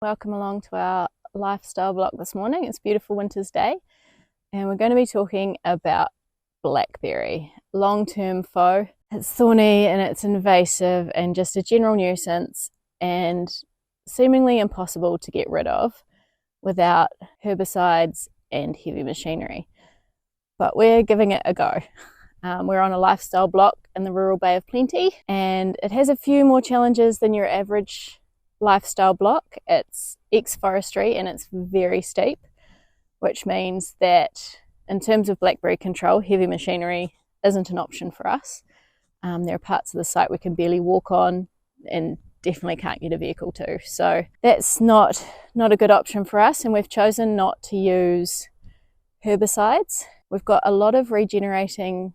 Welcome along to our lifestyle block this morning. It's a beautiful winter's day and we're going to be talking about blackberry, long-term foe. It's thorny and it's invasive and just a general nuisance and seemingly impossible to get rid of without herbicides and heavy machinery. But we're giving it a go. We're on a lifestyle block in the rural Bay of Plenty and it has a few more challenges than your average lifestyle block. It's ex-forestry and it's very steep, which means that in terms of blackberry control, heavy machinery isn't an option for us. There are parts of the site we can barely walk on and definitely can't get a vehicle to. So that's not a good option for us, and we've chosen not to use herbicides. We've got a lot of regenerating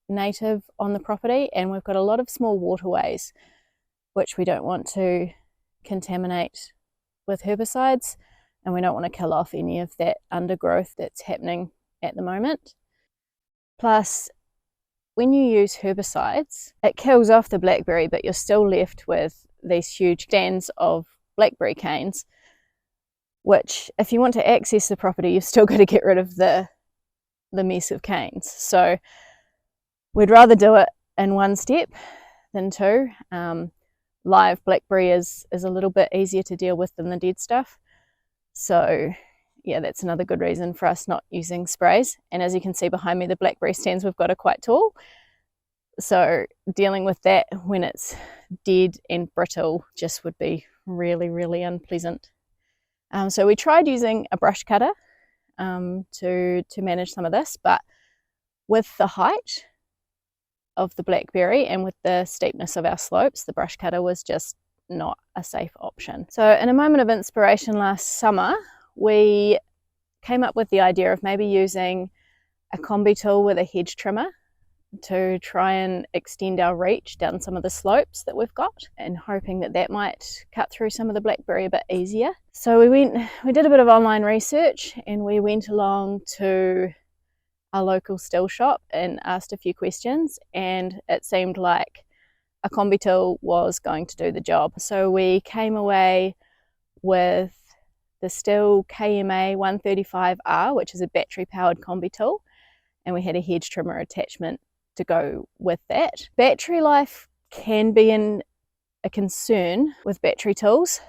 native on the property and we've got a lot of small waterways which we don't want to contaminate with herbicides, and we don't want to kill off any of that undergrowth that's happening at the moment. Plus, when you use herbicides, it kills off the blackberry, but you're still left with these huge stands of blackberry canes, which if you want to access the property, you've still got to get rid of the mess of canes. So we'd rather do it in one step than two. Live blackberry is a little bit easier to deal with than the dead stuff. So yeah, that's another good reason for us not using sprays. And as you can see behind me, the blackberry stands we've got are quite tall. So dealing with that when it's dead and brittle just would be really, really unpleasant. So we tried using a brush cutter to manage some of this, but with the height of the blackberry and with the steepness of our slopes, the brush cutter was just not a safe option. So in a moment of inspiration last summer, we came up with the idea of maybe using a combi tool with a hedge trimmer to try and extend our reach down some of the slopes that we've got, and hoping that that might cut through some of the blackberry a bit easier. So we did a bit of online research and we went along to our local still shop and asked a few questions, and it seemed like a combi tool was going to do the job. So we came away with the Stihl KMA 135R, which is a battery powered combi tool, and we had a hedge trimmer attachment to go with that. Battery life can be a concern with battery tools,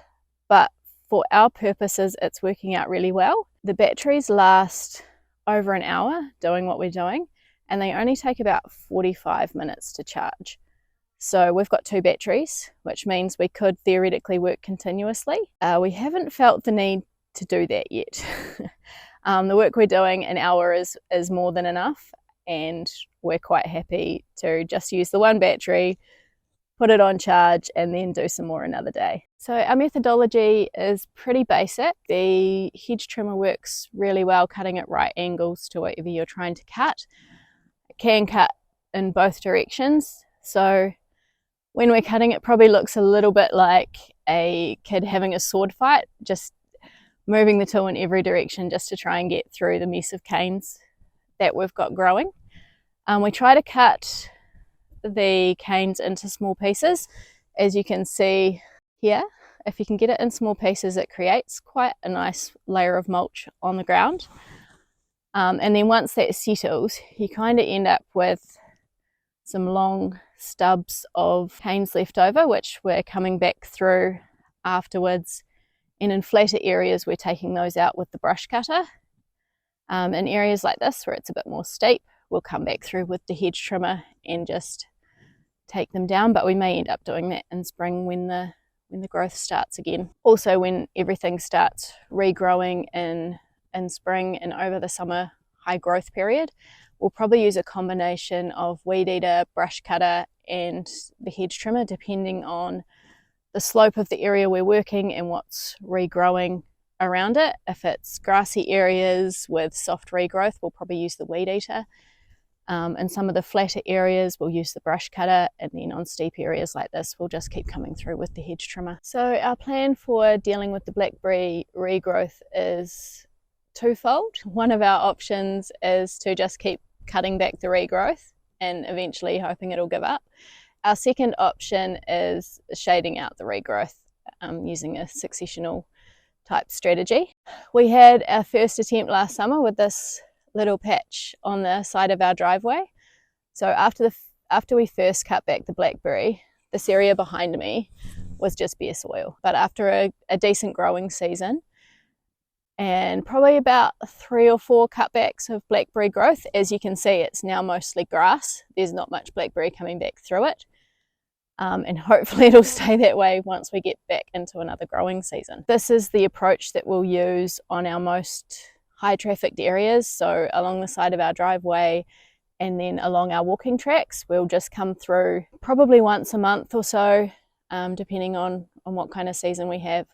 but for our purposes it's working out really well. The batteries last over an hour doing what we're doing, and they only take about 45 minutes to charge. So we've got two batteries, which means we could theoretically work continuously. We haven't felt the need to do that yet. The work we're doing, an hour is more than enough, and we're quite happy to just use the one battery, put it on charge, and then do some more another day. So our methodology is pretty basic. The hedge trimmer works really well cutting at right angles to whatever you're trying to cut. It can cut in both directions. So when we're cutting, it probably looks a little bit like a kid having a sword fight, just moving the tool in every direction just to try and get through the mess of canes that we've got growing. We try to cut the canes into small pieces. As you can see here, if you can get it in small pieces, it creates quite a nice layer of mulch on the ground. And then once that settles, you kind of end up with some long stubs of canes left over, which we're coming back through afterwards. And in flatter areas, we're taking those out with the brush cutter. In areas like this, where it's a bit more steep, we'll come back through with the hedge trimmer and just take them down, but we may end up doing that in spring when the growth starts again. Also, when everything starts regrowing in spring and over the summer high growth period, we'll probably use a combination of weed eater, brush cutter and the hedge trimmer, depending on the slope of the area we're working and what's regrowing around it. If it's grassy areas with soft regrowth, we'll probably use the weed eater. In some of the flatter areas, we'll use the brush cutter, and then on steep areas like this, we'll just keep coming through with the hedge trimmer. So our plan for dealing with the blackberry regrowth is twofold. One of our options is to just keep cutting back the regrowth and eventually hoping it'll give up. Our second option is shading out the regrowth using a successional type strategy. We had our first attempt last summer with this little patch on the side of our driveway. So after we first cut back the blackberry, this area behind me was just bare soil. But after a decent growing season and probably about 3 or 4 cutbacks of blackberry growth, as you can see, it's now mostly grass. There's not much blackberry coming back through it. And hopefully it'll stay that way once we get back into another growing season. This is the approach that we'll use on our most high trafficked areas. So along the side of our driveway and then along our walking tracks, we'll just come through probably once a month or so, depending on what kind of season we have,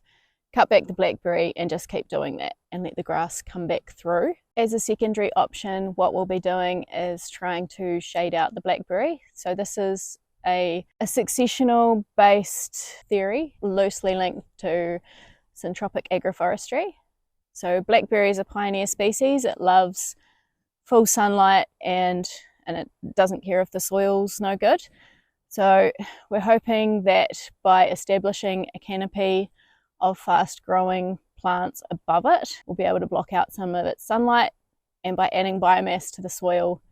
cut back the blackberry and just keep doing that and let the grass come back through. As a secondary option, what we'll be doing is trying to shade out the blackberry. So this is a successional based theory loosely linked to syntropic agroforestry. So blackberry is a pioneer species. It loves full sunlight and it doesn't care if the soil's no good. So we're hoping that by establishing a canopy of fast growing plants above it, we'll be able to block out some of its sunlight, and by adding biomass to the soil,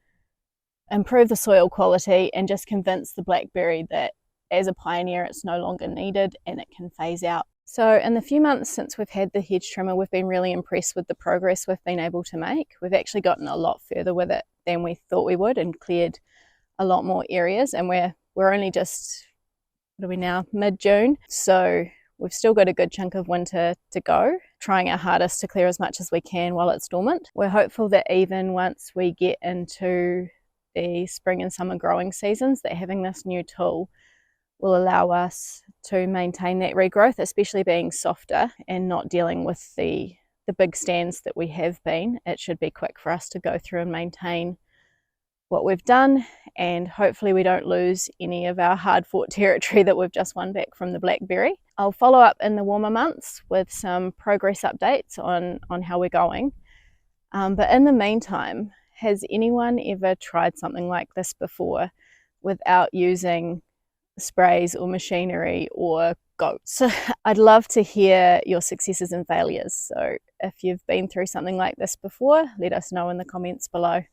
improve the soil quality and just convince the blackberry that as a pioneer it's no longer needed and it can phase out. So in the few months since we've had the hedge trimmer, we've been really impressed with the progress we've been able to make. We've actually gotten a lot further with it than we thought we would and cleared a lot more areas, and we're only just, what are we now, mid-June, so we've still got a good chunk of winter to go, trying our hardest to clear as much as we can while it's dormant. We're hopeful that even once we get into the spring and summer growing seasons, that having this new tool will allow us to maintain that regrowth, especially being softer and not dealing with the big stands that we have been. It should be quick for us to go through and maintain what we've done, and hopefully we don't lose any of our hard-fought territory that we've just won back from the blackberry. I'll follow up in the warmer months with some progress updates on how we're going. But in the meantime, has anyone ever tried something like this before without using sprays or machinery or goats? I'd love to hear your successes and failures. So if you've been through something like this before, let us know in the comments below.